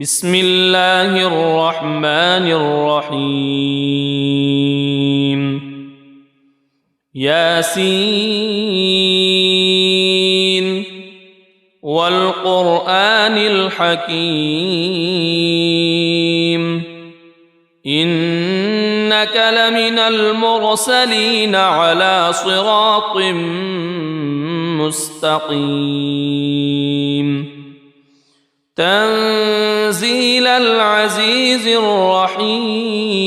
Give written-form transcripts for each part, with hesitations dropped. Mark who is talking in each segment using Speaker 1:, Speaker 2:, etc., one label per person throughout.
Speaker 1: بسم الله الرحمن الرحيم ياسين والقرآن الحكيم إنك لمن المرسلين على صراط مستقيم تنزيل العزيز الرحيم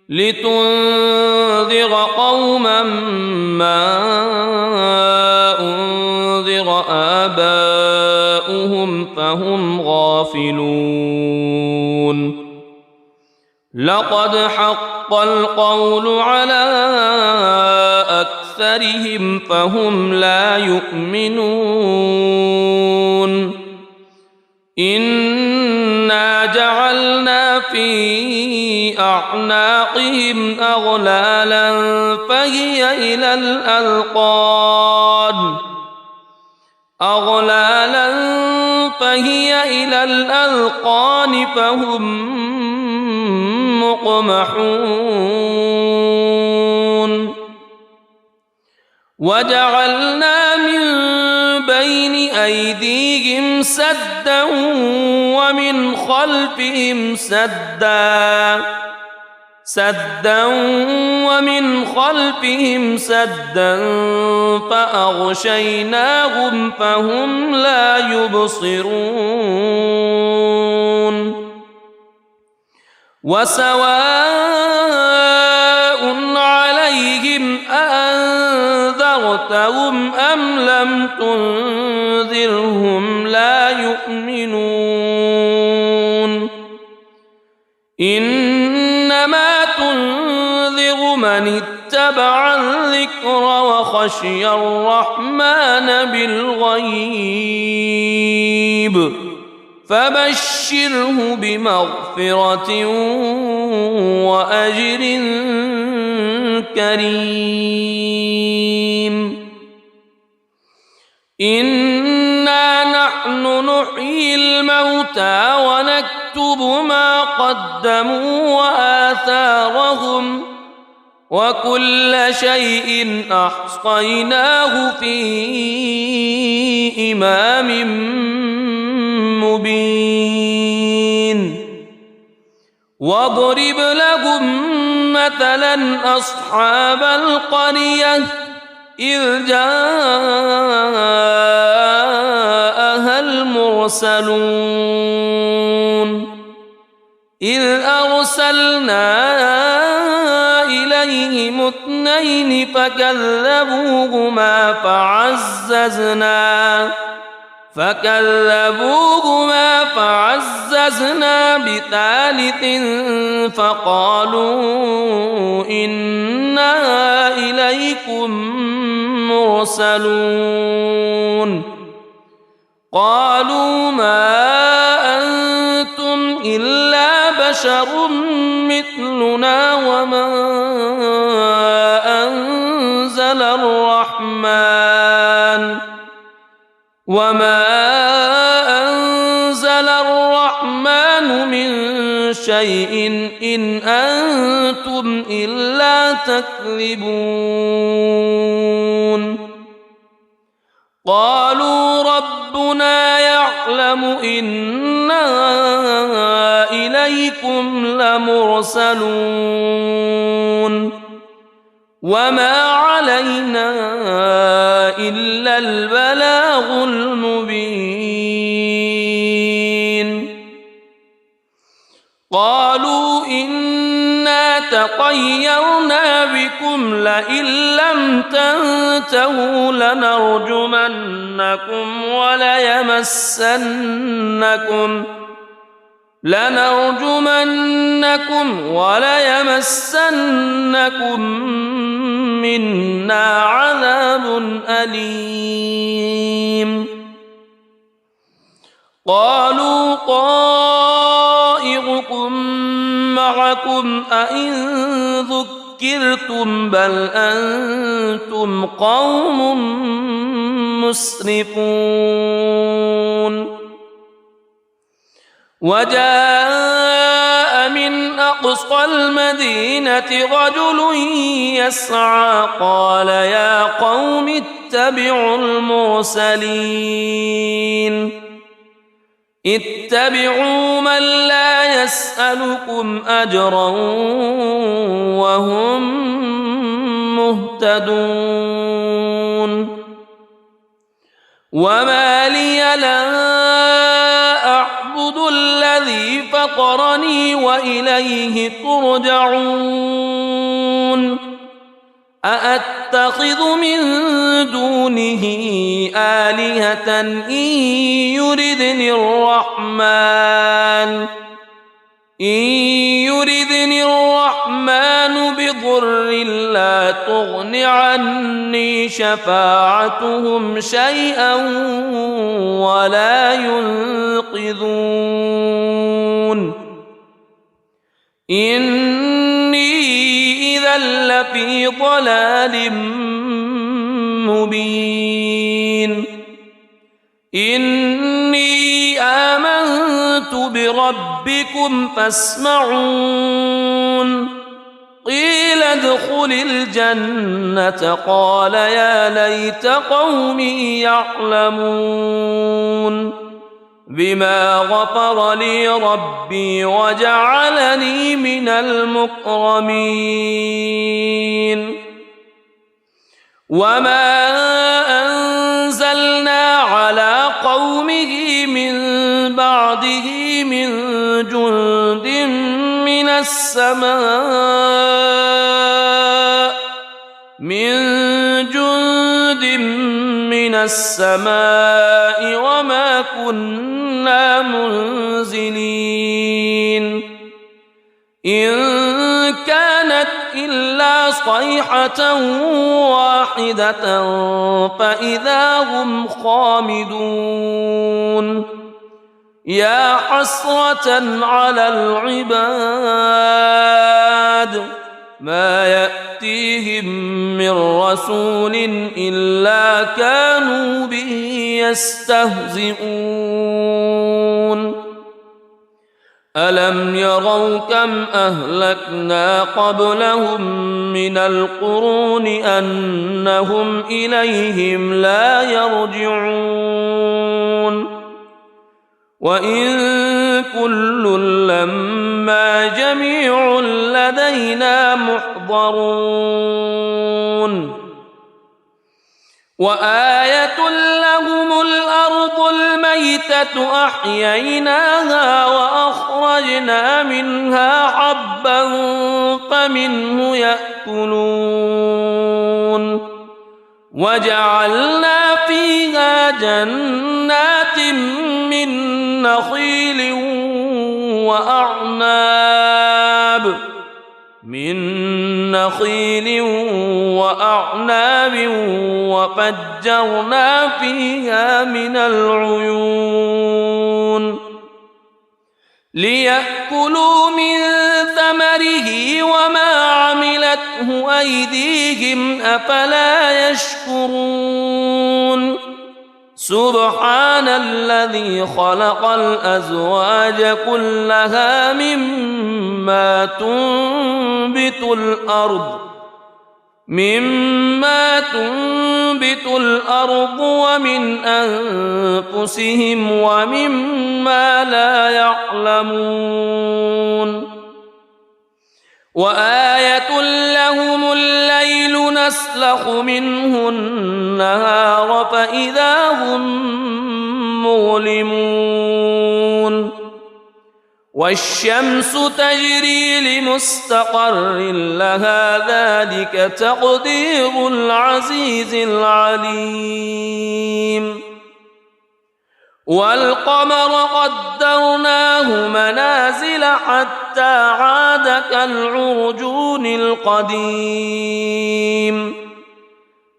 Speaker 1: لتنذر قوما ما أنذر آباؤهم فهم غافلون لقد حق القول على أكثرهم فهم لا يؤمنون إنا جعلنا في أعناقهم أغلالا فهي إلى الأذقان فهم مقمحون وجعلنا من بين أيديهم سدا ومن خلفهم سدا فأغشيناهم فهم لا يبصرون وسواء عليهم أأنذرتهم أم لم تنذرهم لا يؤمنون إنما تنذر من اتبع الذكر وخشي الرحمن بالغيب فبشره بمغفرة وأجر كريم إنا نحن نحيي الموتى ونكتب ما قدموا وآثارهم وكل شيء أحصيناه في إمام مبين واضرب لهم مثلا أصحاب القرية إذ جاءها المرسلون إذ أرسلنا إليهم اثنين فكذبوهما فعززنا بثالث فقالوا إنا إليكم مرسلون قالوا ما أنتم إلا بشر مثلنا وما أنزل الرحمن من شيء إن أنتم إلا تكذبون قالوا ربنا يعلم إنا إليكم لمرسلون وما علينا إلا البلاغ المبين قالوا إنا تطيرنا بكم لئن لم تنتهوا لنرجمنكم وليمسنكم منا عذاب أليم قالوا طائركم معكم أئن ذكرتم بل أنتم قوم مسرفون وجاء من أقصى المدينة رجل يسعى قال يا قوم اتبعوا المرسلين اتبعوا من لا يسألكم أجرا وهم مهتدون وما لي لا أعبد الذي فطرني وإليه ترجعون أأتخذ من دونه آلهة إن يردني الرحمن بضر لا تغن عني شفاعتهم شيئا ولا ينقذون إني إذا لفي ضلال مبين إني آمنت بربكم فاسمعون قيل ادخل الجنة قال يا ليت قومي يعلمون بما غفر لي ربي وجعلني من المكرمين وما أنزلنا على قومه من بعده من جند من السماء وما كنا منزلين إن كانت إلا صيحة واحدة فإذا هم خامدون يا حسرة على العباد ما يأتيهم من رسول إلا كانوا به يستهزئون ألم يروا كم أهلكنا قبلهم من القرون أنهم إليهم لا يرجعون وإن كل لما جميع لدينا محضرون وآية لهم الأرض الميتة أحييناها وأخرجنا منها حبا فمنه يأكلون وجعلنا فيها جنات من نخيل وأعناب وفجرنا فيها من العيون ليأكلوا من ثمره وما عملته أيديهم أفلا يشكرون سبحان الذي خلق الأزواج كلها مما تنبت الأرض ومن أنفسهم ومما لا يعلمون وآية لهم الليل نسلخ منه النهار فإذا هم مظلمون والشمس تجري لمستقر لها ذلك تقدير العزيز العليم والقمر قدرناه منازل حتى عاد كالعرجون القديم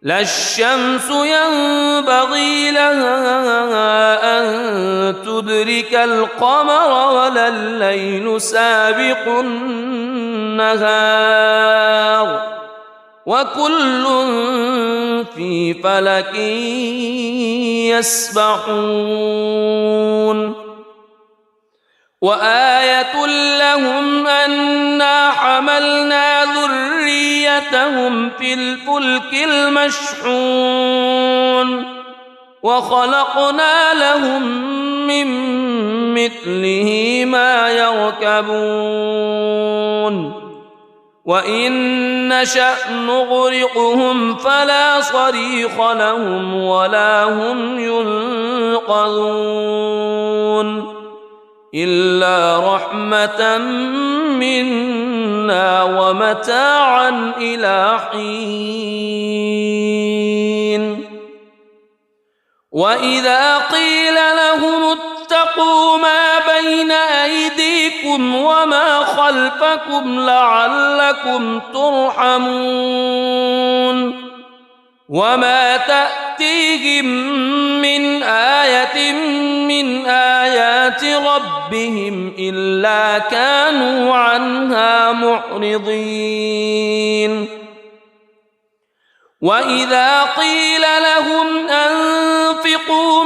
Speaker 1: لا الشمس ينبغي لها أن تدرك القمر ولا الليل سابق النهار وكل في فلك يسبحون وآية لهم أنا حملنا ذريتهم في الفلك المشحون وخلقنا لهم من مثله ما يركبون وإن نشأ نغرقهم فلا صريخ لهم ولا هم ينقذون إلا رحمة منا ومتاعا إلى حين وإذا قيل لهم اتقوا ما بين أيديكم وما خلفكم لعلكم ترحمون وما تأتيهم من آية من آيات ربهم إلا كانوا عنها معرضين وإذا قيل لهم أنفقوا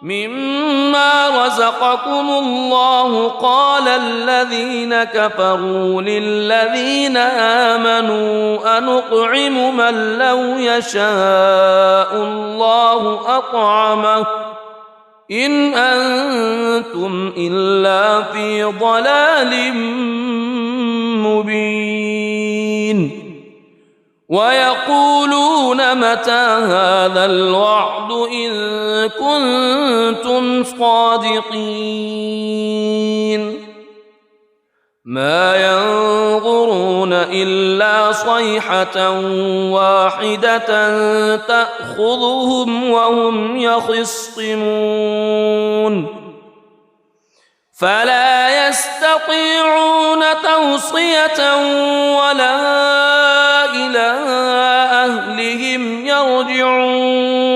Speaker 1: مما رزقكم الله قال الذين كفروا للذين آمنوا أنطعم من لو يشاء الله أطعمه إن أنتم إلا في ضلال مبين ويقولون متى هذا الوعد إن كنتم صادقين ما ينظرون إلا صيحة واحدة تأخذهم وهم يخصمون فلا يستطيعون توصية ولا إلى أهلهم يرجعون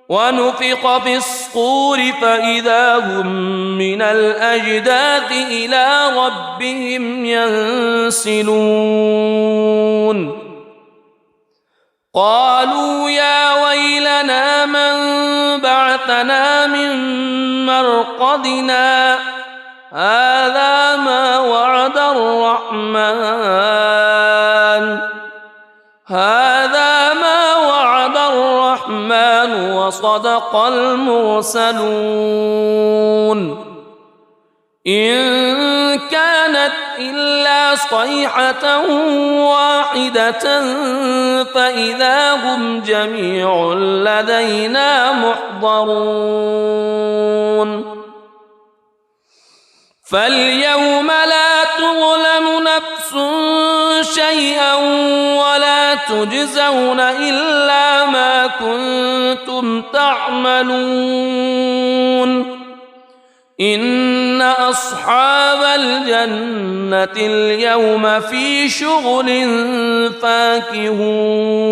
Speaker 1: ونفخ في الصور فإذا هم من الأجداث إلى ربهم ينسلون قالوا يا ويلنا من بعثنا من مرقدنا هذا ما وعد الرحمن وصدق المرسلون إن كانت إلا صيحة واحدة فإذا هم جميع لدينا محضرون فاليوم لا تظلم نفس شيئا ولا تجزون إلا ما كنتم تعملون إن أصحاب الجنة اليوم في شغل فاكهون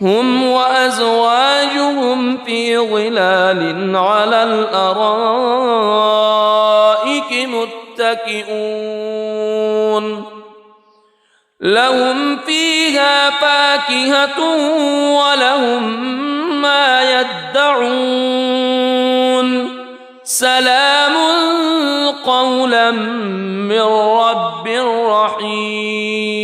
Speaker 1: هم وأزواجهم في ظلال على الأرائك متكئون لهم فيها فاكهة ولهم ما يدعون سلام قولا من رب رحيم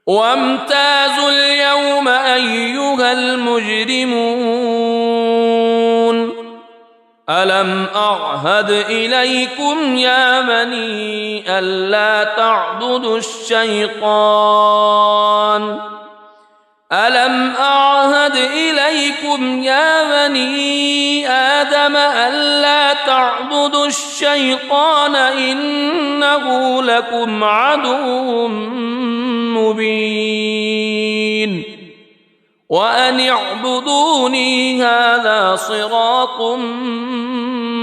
Speaker 1: وامتازوا اليوم أيها المجرمون ألم أعهد إليكم يا بني ألا تعبدوا الشيطان ألم أعهد إليكم يا بني آدم ألا تعبدوا الشيطان إنه لكم عدو مبين وأن اعبدوني هذا صراط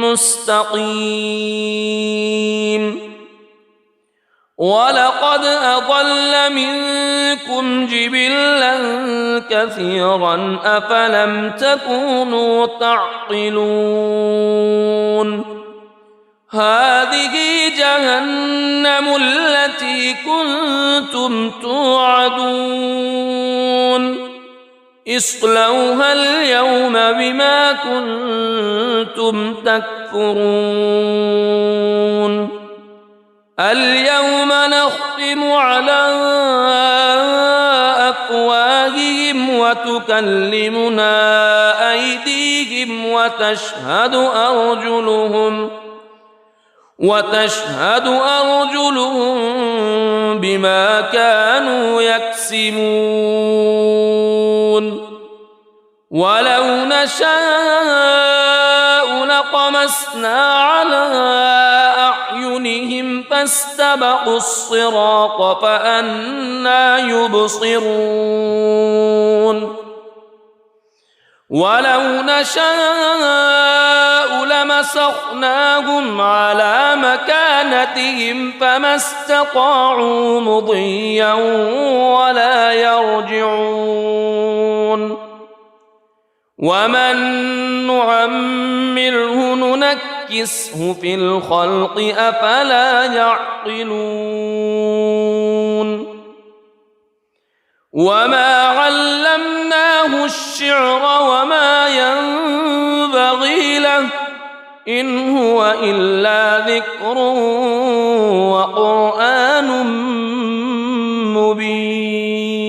Speaker 1: مستقيم ولقد أضل منكم جبلا كثيرا أفلم تكونوا تعقلون هذه جهنم التي كنتم توعدون اصلوها اليوم بما كنتم تكفرون اليوم نختم على أفواههم وتكلمنا أيديهم وتشهد أرجلهم بما كانوا يكسبون ولو نشاء لطمسنا على أعينهم فاستبقوا الصراط فأنى يبصرون ولو نشاء لمسخناهم على مكانتهم فما استطاعوا مضيا ولا يرجعون ومن نعمره ننكسه في الخلق أفلا يعقلون وما علمناه الشعر وما ينبغي له إن هو إلا ذكر وقرآن مبين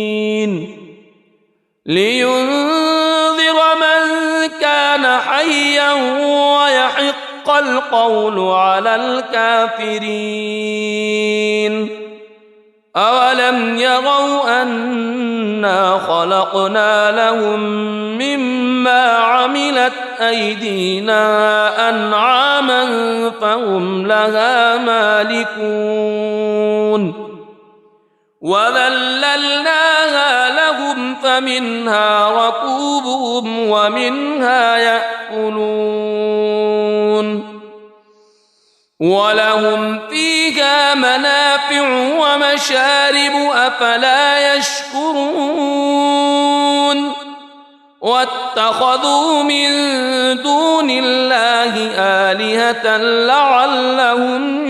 Speaker 1: لينذر من كان حيا ويحق القول على الكافرين أولم يروا أنا خلقنا لهم مما عملت أيدينا أنعاما فهم لها مالكون وذللناها لهم فمنها ركوبهم ومنها يأكلون ولهم فيها منافع ومشارب أفلا يشكرون واتخذوا من دون الله آلهة لعلهم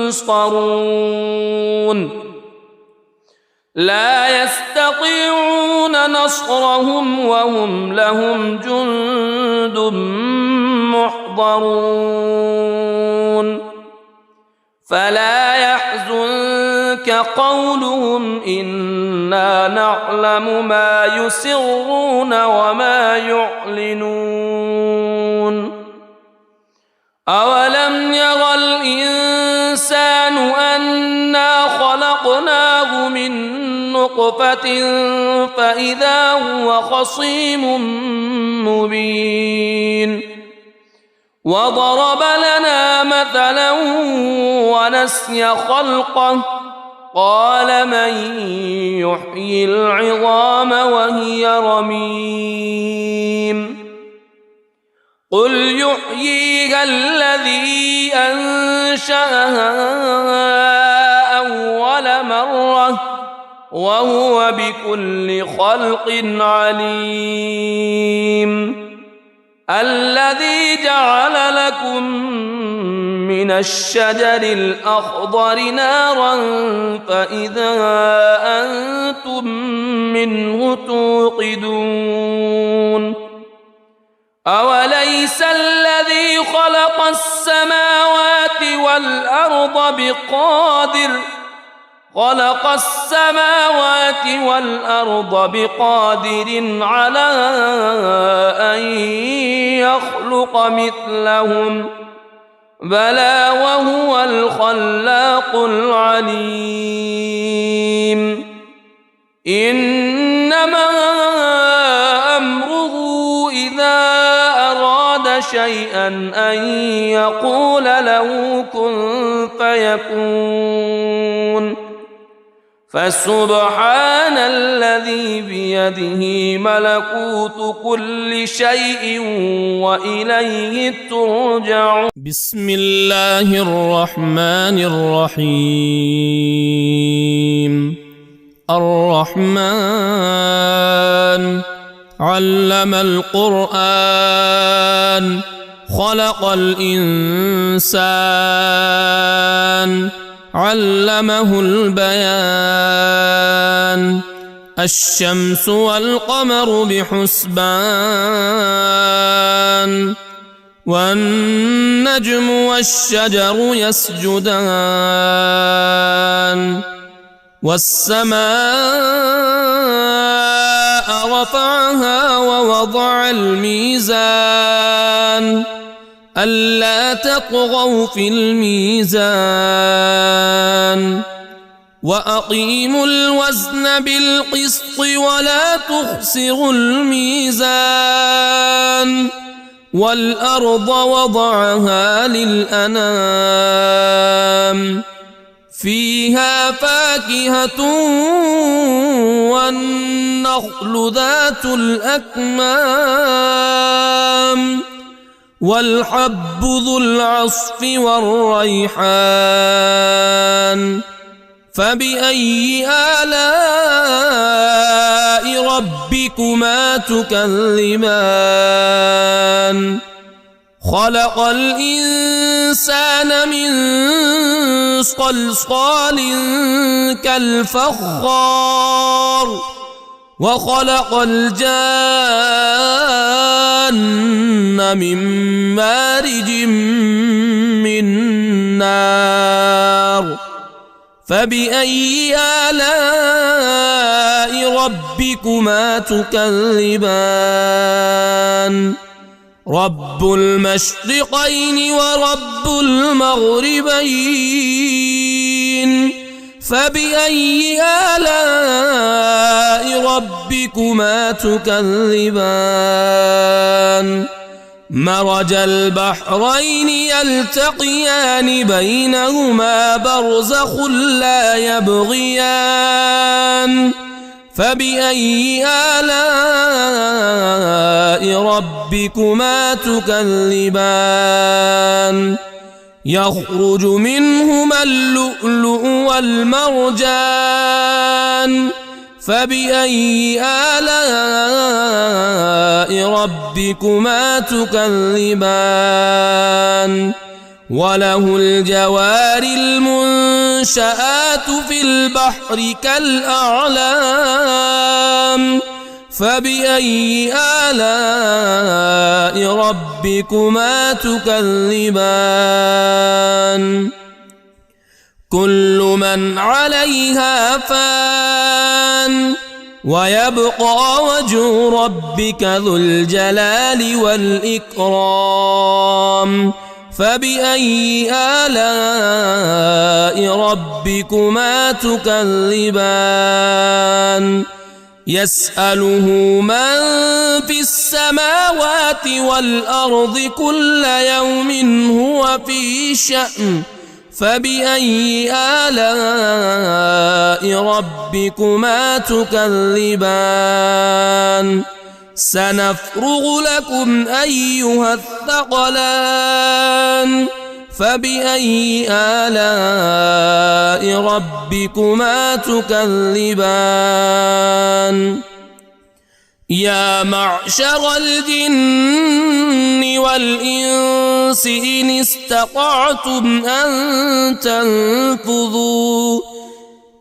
Speaker 1: ينصرون لا يستطيعون نصرهم وهم لهم جند محضرون فلا يحزنك قولهم إنا نعلم ما يسرون وما يعلنون أولم ير الإنسان أنا خلقناه من نطفة فإذا هو خصيم مبين وضرب لنا مثلا ونسي خلقه قال من يحيي العظام وهي رميم قل يحييها الذي أنشأها أول مرة وهو بكل خلق عليم الذي جعل لكم من الشجر الأخضر نارا فإذا أنتم منه توقدون أوليس الذي خلق السماوات والأرض بقادر على أن يخلق مثلهم بلى وهو الخلاق العليم إنما أمره إذا أراد شيئا أن يقول له كن فيكون فسبحان الذي بيده ملكوت كل شيء وإليه ترجعون بسم الله الرحمن الرحيم الرحمن علم القرآن خلق الإنسان علمه البيان الشمس والقمر بحسبان والنجم والشجر يسجدان والسماء رفعها ووضع الميزان ألا تطغوا في الميزان وأقيموا الوزن بالقسط ولا تخسروا الميزان والأرض وضعها للأنام فيها فاكهة والنخل ذات الأكمام والحب ذو العصف والريحان فبأي آلاء ربكما تكذبان خلق الإنسان من صلصال كالفخار وخلق الجان من مارج من نار فبأي آلاء ربكما تكذبان رب المشرقين ورب المغربين فبأي آلاء ربكما تكذبان مرج البحرين يلتقيان بينهما برزخ لا يبغيان فبأي آلاء ربكما تكذبان يخرج منهما اللؤلؤ والمرجان فبأي آلاء ربكما تكذبان وله الجوار المنشآت في البحر كالأعلام فبأي آلاء ربكما تكذبان كل من عليها فان ويبقى وجه ربك ذو الجلال والإكرام فبأي آلاء ربكما تكذبان يسأله من في السماوات والأرض كل يوم هو في شأن فبأي آلاء ربكما تكذبان سنفرغ لكم أيها الثقلان فبأي آلاء ربكما تكذبان يا معشر الجن والإنس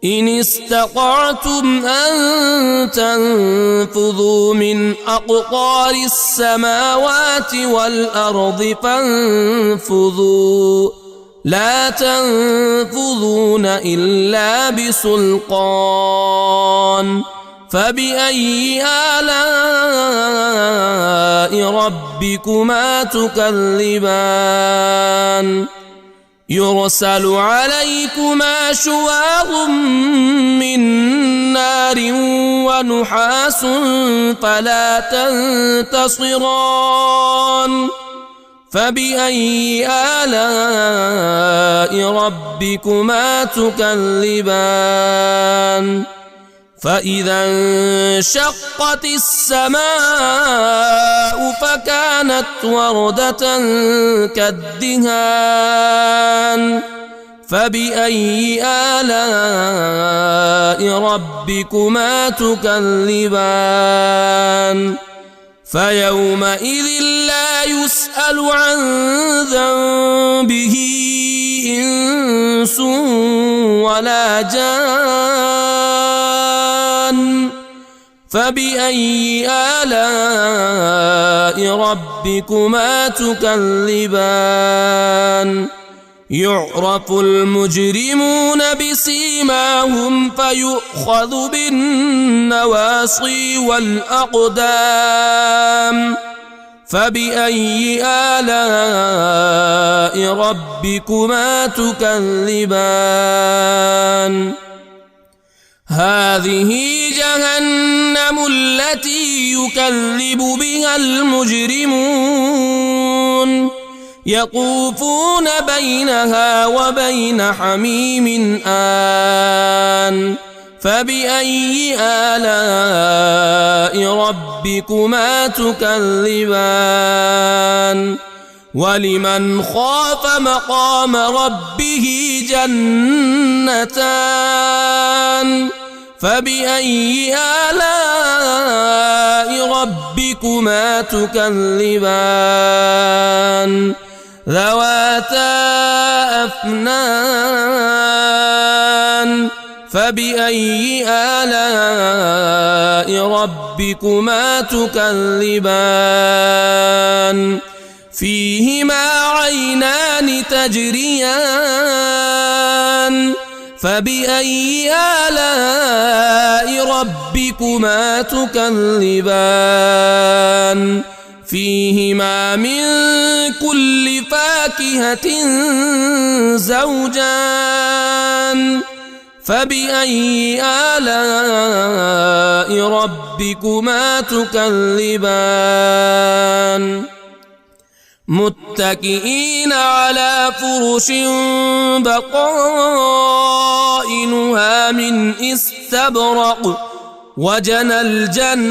Speaker 1: إن استطعتم أن تنفذوا من أقطار السماوات والأرض فانفذوا لا تنفذون إلا بسلطان فبأي آلاء ربكما تكذبان يرسل عليكما شواظ من نار ونحاس فلا تنتصران فبأي آلاء ربكما تكذبان فإذا انشقت السماء فكانت وردة كالدهان فبأي آلاء ربكما تكذبان فيومئذ لا يسأل عن ذنبه إنس ولا جان فبأي آلاء ربكما تكذبان يعرف المجرمون بسيماهم فيؤخذ بالنواصي والأقدام فبأي آلاء ربكما تكذبان هذه جهنم التي يكذب بها المجرمون يطوفون بينها وبين حميم آن فبأي آلاء ربكما تكذبان ولمن خاف مقام ربه جنتان فبأي آلاء ربكما تكذبان ذواتا أفنان فبأي آلاء ربكما تكذبان فيهما عينان تجريان فبأي آلاء ربكما تكذبان فيهما من كل فاكهة زوجان فبأي آلاء ربكما تكذبان متكئين على فرش بطائنها من استبرق وجنى الجنتين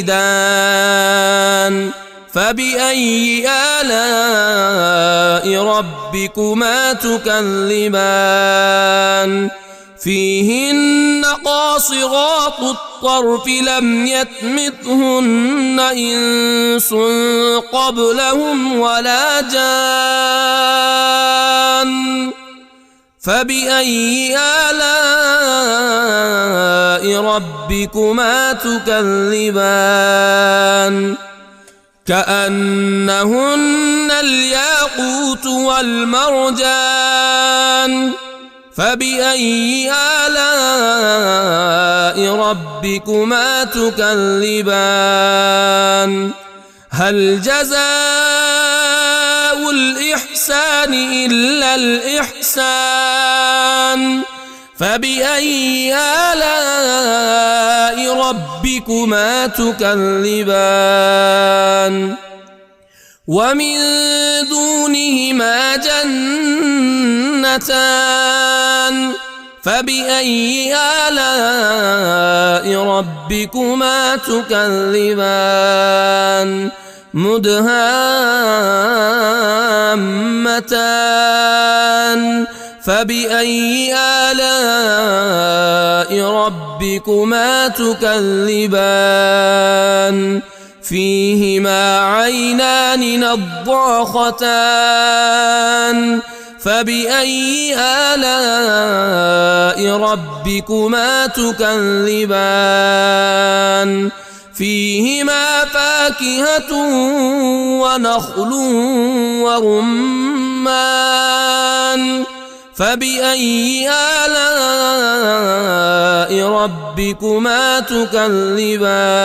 Speaker 1: دان فبأي آلاء ربكما تكذبان فيهن قاصرات الطرف لم يطمثهن إنس قبلهم ولا جان فبأي آلاء ربكما تكذبان كأنهن الياقوت والمرجان فبأي آلاء ربكما تكذبان هل جزاء الإحسان إلا الإحسان فبأي آلاء ربكما تكذبان ومن دونهما جنتان فبأي آلاء ربكما تكذبان مدهامتان فبأي آلاء ربكما تكذبان فيهما عينان نضاختان فبأي آلاء ربكما تكذبان فيهما فاكهة ونخل ورمان فبأي آلاء ربكما تكذبان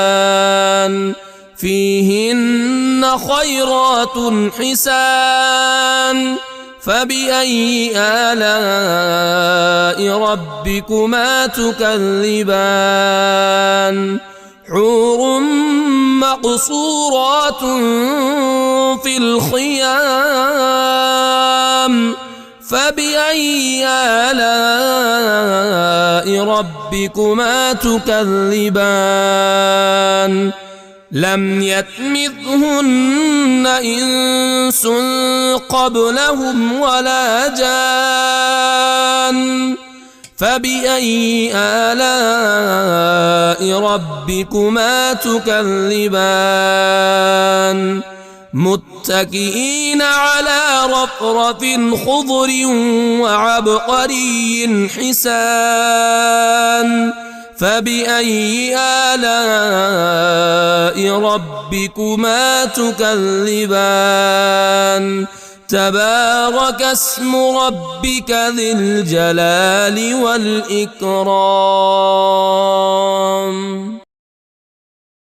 Speaker 1: فيهن خيرات حسان فبأي آلاء ربكما تكذبان حور مقصورات في الخيام فبأي آلاء ربكما تكذبان لم يطمثهن إنس قبلهم ولا جان فبأي آلاء ربكما تكذبان متكئين على رفرف خضر وعبقري حسان فبأي آلاء ربكما تكذبان تبارك اسم ربك ذي الجلال والإكرام